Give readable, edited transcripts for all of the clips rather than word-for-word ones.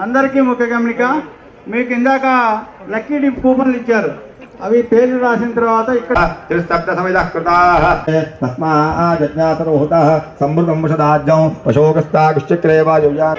అందరికీ ముఖ్య గమనిక, మీకు ఇందాక లక్కీ డిప్ కూపన్లు ఇచ్చారు, అవి పేర్లు రాసిన తర్వాత ఇక్కడ సంవృతం పశోకస్తాగ్రయవాయుజా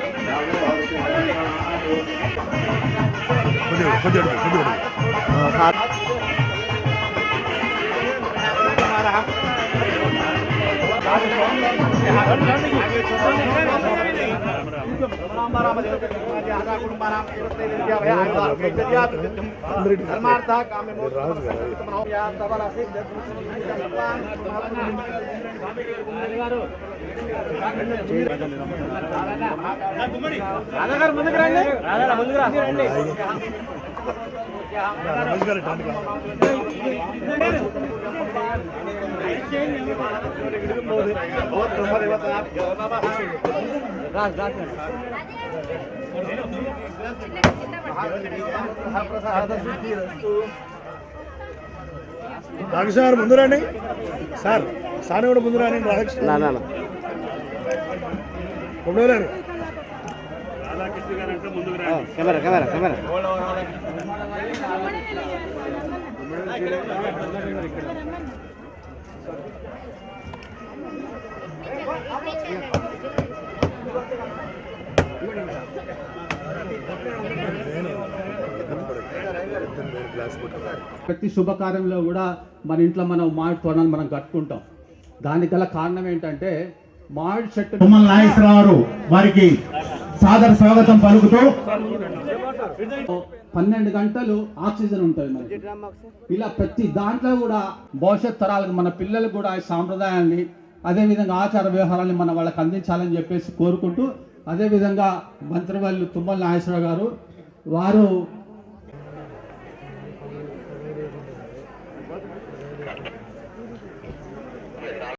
సార్ ముందు రండి సార్, సార్ కూడా ముందు రాని రాధాకృష్ణ కెమెరా కెమెరా కెమెరా ప్రతి శుభకార్యంలో కూడా మన ఇంట్లో మనం మామిడి తోరణాలు మనం కట్టుకుంటాం. దానికి గల కారణం ఏంటంటే మామిడి చెట్టు. తుమ్మల నాగేశ్వరరావు వారికి సాదర స్వాగతం పలుకుతూ 12 గంటలు ఆక్సిజన్ ఉంటుంది మనకి. ఇలా ప్రతి దాంట్లో కూడా భవిష్యత్ తరాలకు మన పిల్లలకు కూడా ఈ సాంప్రదాయాన్ని, అదేవిధంగా ఆచార వ్యవహారాన్ని మన వాళ్ళకి అందించాలని చెప్పేసి కోరుకుంటూ, అదేవిధంగా మంత్రివర్యులు తుమ్మల నాగేశ్వరరావు గారు వారు